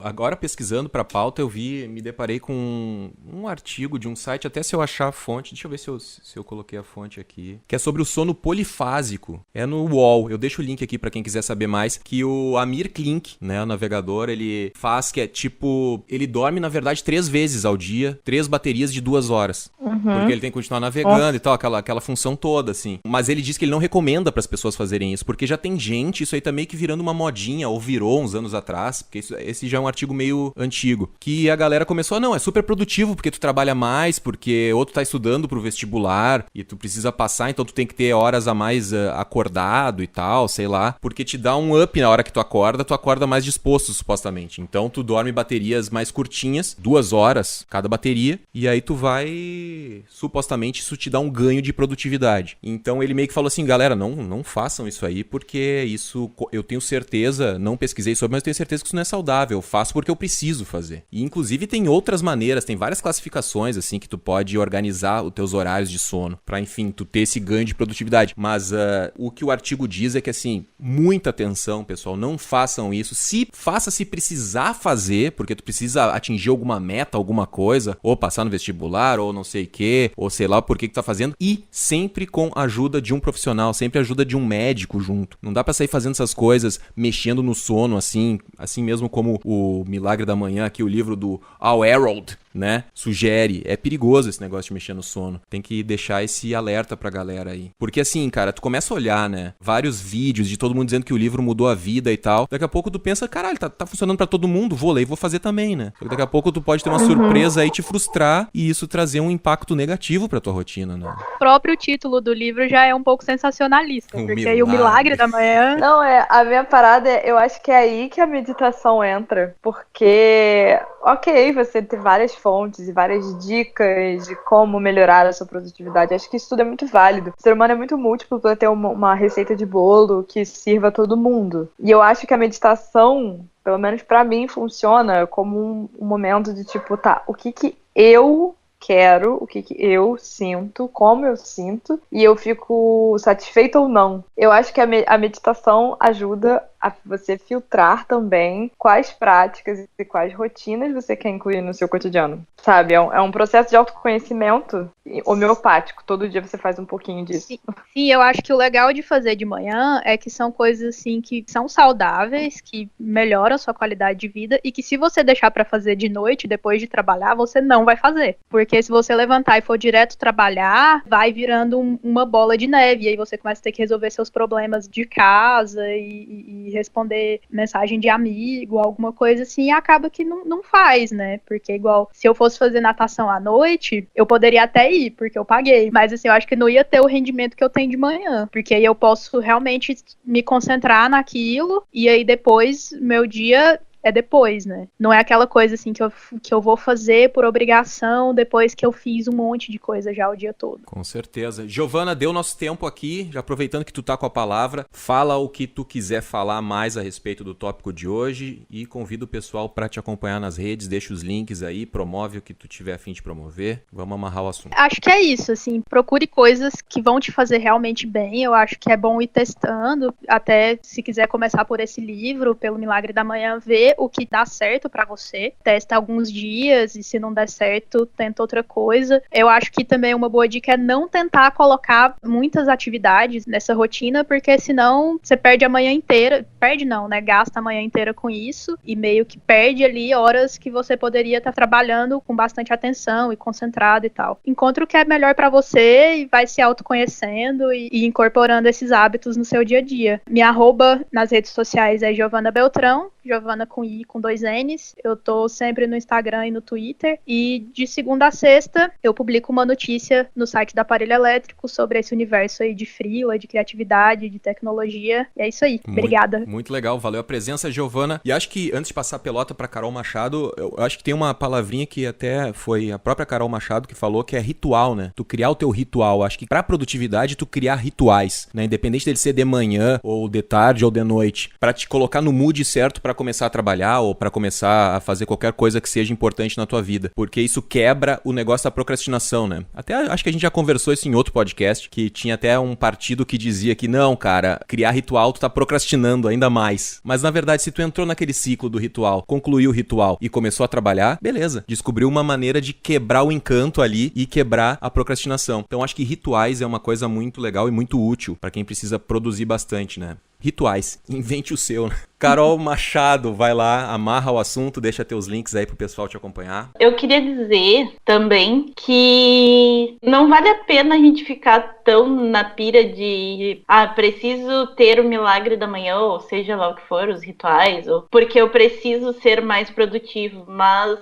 agora pesquisando pra pauta, me deparei com um artigo de um site, até se eu achar a fonte, deixa eu ver se eu coloquei a fonte aqui, que é sobre o sono polifásico. É no UOL, eu deixo o link aqui pra quem quiser saber mais, que o Amir Klink, né, o navegador, ele faz que é tipo, ele dorme na verdade 3 vezes ao dia, 3 baterias de 2 horas. Porque ele tem que continuar navegando e tal, aquela função toda, assim. Mas ele diz que ele não recomenda pras pessoas fazerem isso, porque já tem gente, isso aí tá meio que virando uma modinha, ou virou uns anos atrás, porque esse já é um artigo meio antigo, que a galera começou, não, é super produtivo, porque tu trabalha mais, porque ou tu tá estudando pro vestibular, e tu precisa passar, então tu tem que ter horas a mais acordado e tal, sei lá, porque te dá um up na hora que tu acorda mais disposto, supostamente. Então tu dorme baterias mais curtinhas, 2 horas cada bateria, e aí tu vai, supostamente isso te dá um ganho de produtividade. Então ele meio que falou assim, galera, não façam isso aí, porque isso, eu tenho certeza, não pesquisei sobre, mas eu tenho certeza que isso não é saudável, eu faço porque eu preciso fazer. E inclusive tem outras maneiras, tem várias classificações assim que tu pode organizar os teus horários de sono, pra enfim, tu ter esse ganho de produtividade. Mas o que o artigo diz é que assim, muita atenção, pessoal, não façam isso. Faça se precisar fazer, porque tu precisa atingir alguma meta, alguma coisa, ou passar no vestibular, ou não sei o que, ou sei lá por que tu tá fazendo, e sempre com a ajuda de um profissional, sempre a ajuda de um médico junto. Não dá pra sair fazendo essas coisas, mexendo no sono, assim mesmo como o Milagre da Manhã, aqui o livro do Al Harold, né, sugere. É perigoso esse negócio de mexer no sono. Tem que deixar esse alerta pra galera aí. Porque assim, cara, tu começa a olhar, né, vários vídeos de todo mundo dizendo que o livro mudou a vida e tal. Daqui a pouco tu pensa, caralho, tá funcionando pra todo mundo, vou ler e vou fazer também, né. Só que daqui a pouco tu pode ter uma surpresa aí, te frustrar e isso trazer um impacto negativo pra tua rotina, né. O próprio título do livro já é um pouco sensacionalista, porque aí o Milagre da Manhã... Não, a minha parada, eu acho que é aí que a meditação entra, porque, ok, você ter várias fontes e várias dicas de como melhorar a sua produtividade, acho que isso tudo é muito válido. O ser humano é muito múltiplo para ter uma receita de bolo que sirva a todo mundo. E eu acho que a meditação, pelo menos pra mim, funciona como um momento de tipo, tá, o que eu quero, o que eu sinto, como eu sinto, e eu fico satisfeita ou não. Eu acho que a meditação ajuda a você filtrar também quais práticas e quais rotinas você quer incluir no seu cotidiano, sabe? É um processo de autoconhecimento homeopático. Todo dia você faz um pouquinho disso. Sim, eu acho que o legal de fazer de manhã é que são coisas assim que são saudáveis, que melhoram a sua qualidade de vida e que se você deixar pra fazer de noite, depois de trabalhar, você não vai fazer. Porque se você levantar e for direto trabalhar, vai virando uma bola de neve. E aí você começa a ter que resolver seus problemas de casa e responder mensagem de amigo, alguma coisa assim, e acaba que não faz, né? Porque igual, se eu fosse fazer natação à noite, eu poderia até ir, porque eu paguei. Mas assim, eu acho que não ia ter o rendimento que eu tenho de manhã. Porque aí eu posso realmente me concentrar naquilo, e aí depois, meu dia... é depois, né? Não é aquela coisa assim que eu vou fazer por obrigação depois que eu fiz um monte de coisa já o dia todo. Com certeza. Giovana, deu nosso tempo aqui, já aproveitando que tu tá com a palavra, fala o que tu quiser falar mais a respeito do tópico de hoje e convida o pessoal para te acompanhar nas redes, deixa os links aí, promove o que tu tiver a fim de promover. Vamos amarrar o assunto. Acho que é isso, assim, procure coisas que vão te fazer realmente bem. Eu acho que é bom ir testando, até se quiser começar por esse livro, pelo Milagre da Manhã, ver vê o que dá certo pra você, testa alguns dias e se não der certo, tenta outra coisa. Eu acho que também uma boa dica é não tentar colocar muitas atividades nessa rotina, porque senão você perde a manhã inteira, perde não, né? Gasta a manhã inteira com isso e meio que perde ali horas que você poderia estar trabalhando com bastante atenção e concentrado e tal. Encontra o que é melhor pra você e vai se autoconhecendo e incorporando esses hábitos no seu dia a dia. Minha arroba nas redes sociais é Giovana Beltrão, Giovana com I, com 2 N's. Eu tô sempre no Instagram e no Twitter. E de segunda a sexta, eu publico uma notícia no site da Aparelho Elétrico sobre esse universo aí de freela, de criatividade, de tecnologia. E é isso aí. Obrigada. Muito legal. Valeu a presença, Giovana. E acho que, antes de passar a pelota pra Carol Machado, eu acho que tem uma palavrinha que até foi a própria Carol Machado que falou, que é ritual, né? Tu criar o teu ritual. Acho que pra produtividade, tu criar rituais, né? Independente dele ser de manhã, ou de tarde, ou de noite. Pra te colocar no mood certo pra começar a trabalhar ou pra começar a fazer qualquer coisa que seja importante na tua vida. Porque isso quebra o negócio da procrastinação, né? Até acho que a gente já conversou isso em outro podcast, que tinha até um partido que dizia que não, cara, criar ritual tu tá procrastinando ainda mais. Mas na verdade, se tu entrou naquele ciclo do ritual, concluiu o ritual e começou a trabalhar, beleza. Descobriu uma maneira de quebrar o encanto ali e quebrar a procrastinação. Então acho que rituais é uma coisa muito legal e muito útil pra quem precisa produzir bastante, né? Rituais. Invente o seu, né? Carol Machado, vai lá, amarra o assunto, deixa teus links aí pro pessoal te acompanhar. Eu queria dizer também que não vale a pena a gente ficar tão na pira de preciso ter o milagre da manhã, ou seja lá o que for, os rituais, ou porque eu preciso ser mais produtivo, mas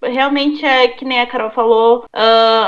realmente é que nem a Carol falou,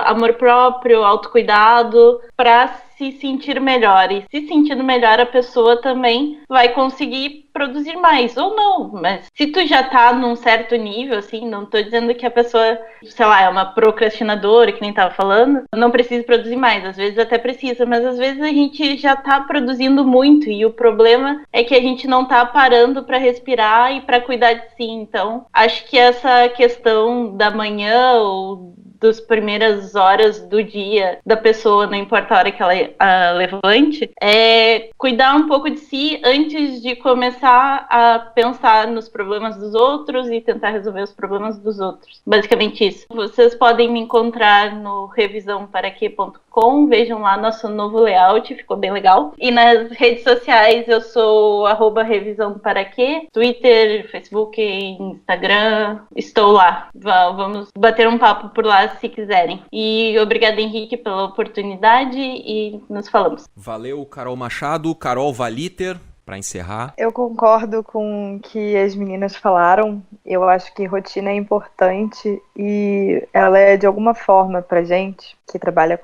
amor próprio, autocuidado, pra se sentir melhor. E se sentindo melhor, a pessoa também vai conseguir produzir mais, ou não. Mas se tu já tá num certo nível, assim, não tô dizendo que a pessoa, sei lá, é uma procrastinadora, que nem tava falando, não precisa produzir mais. Às vezes até precisa, mas às vezes a gente já tá produzindo muito, e o problema é que a gente não tá parando pra respirar e pra cuidar de si. Então, acho que essa questão da manhã ou das primeiras horas do dia da pessoa, não importa a hora que ela levante, é cuidar um pouco de si antes de começar a pensar nos problemas dos outros e tentar resolver os problemas dos outros. Basicamente isso. Vocês podem me encontrar no revisãoparaquê.com, vejam lá nosso novo layout, ficou bem legal. E nas redes sociais eu sou @revisãoparaquê, Twitter, Facebook, Instagram, estou lá. Vamos bater um papo por lá se quiserem. E obrigada, Henrique, pela oportunidade e nos falamos. Valeu, Carol Machado. Carol Valiter, para encerrar. Eu concordo com o que as meninas falaram. Eu acho que rotina é importante e ela é de alguma forma pra gente que trabalha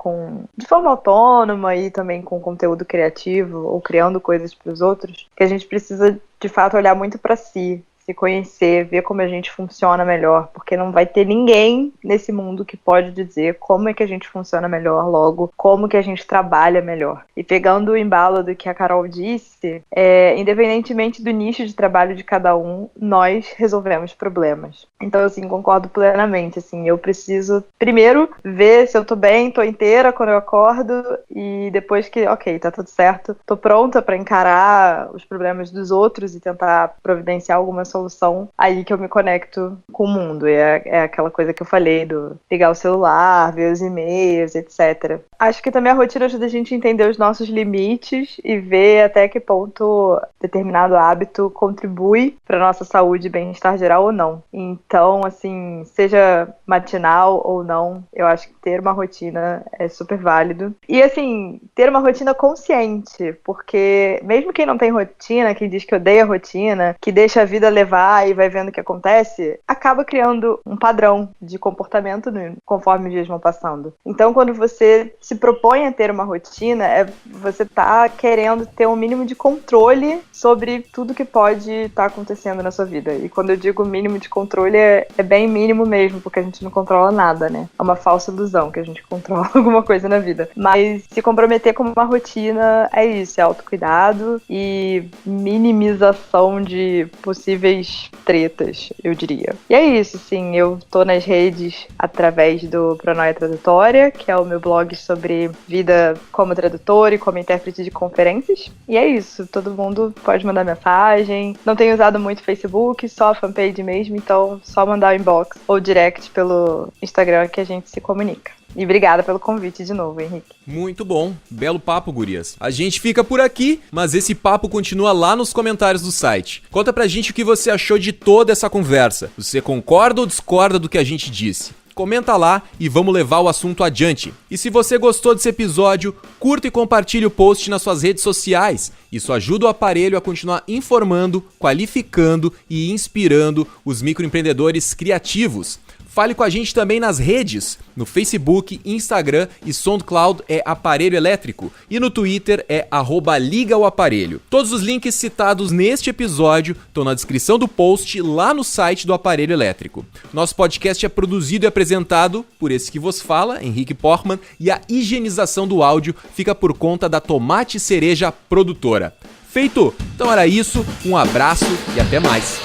de forma autônoma e também com conteúdo criativo ou criando coisas para os outros, que a gente precisa de fato olhar muito para si, se conhecer, ver como a gente funciona melhor, porque não vai ter ninguém nesse mundo que pode dizer como é que a gente funciona melhor, logo, como que a gente trabalha melhor. E pegando o embalo do que a Carol disse, independentemente do nicho de trabalho de cada um, nós resolvemos problemas. Então, assim, concordo plenamente, assim, eu preciso, primeiro, ver se eu tô bem, tô inteira quando eu acordo, e depois que, ok, tá tudo certo, tô pronta pra encarar os problemas dos outros e tentar providenciar alguma solução, aí que eu me conecto com o mundo. É aquela coisa que eu falei do ligar o celular, ver os e-mails, etc. Acho que também a rotina ajuda a gente a entender os nossos limites e ver até que ponto determinado hábito contribui para nossa saúde e bem-estar geral ou não. Então, assim, seja matinal ou não, eu acho que ter uma rotina é super válido. E, assim, ter uma rotina consciente, porque mesmo quem não tem rotina, quem diz que odeia a rotina, que deixa a vida levar e vai vendo o que acontece, acaba criando um padrão de comportamento conforme os dias vão passando. Então, quando você se propõe a ter uma rotina, você tá querendo ter um mínimo de controle sobre tudo que pode estar acontecendo na sua vida. E quando eu digo mínimo de controle, é bem mínimo mesmo, porque a gente não controla nada, né? É uma falsa ilusão que a gente controla alguma coisa na vida. Mas se comprometer com uma rotina é isso, é autocuidado e minimização de possíveis menos tretas, eu diria. E é isso, sim, eu tô nas redes através do Pronoia Tradutória, que é o meu blog sobre vida como tradutor e como intérprete de conferências. E é isso, todo mundo pode mandar mensagem. Não tenho usado muito Facebook, só a fanpage mesmo, então só mandar o inbox ou direct pelo Instagram que a gente se comunica. E obrigada pelo convite de novo, Henrique. Muito bom. Belo papo, gurias. A gente fica por aqui, mas esse papo continua lá nos comentários do site. Conta pra gente o que você achou de toda essa conversa. Você concorda ou discorda do que a gente disse? Comenta lá e vamos levar o assunto adiante. E se você gostou desse episódio, curta e compartilhe o post nas suas redes sociais. Isso ajuda o Aparelho a continuar informando, qualificando e inspirando os microempreendedores criativos. Fale com a gente também nas redes, no Facebook, Instagram e SoundCloud é Aparelho Elétrico e no Twitter é @ligaoaparelho. Todos os links citados neste episódio estão na descrição do post lá no site do Aparelho Elétrico. Nosso podcast é produzido e apresentado por esse que vos fala, Henrique Portman, e a higienização do áudio fica por conta da Tomate Cereja Produtora. Feito? Então era isso, um abraço e até mais.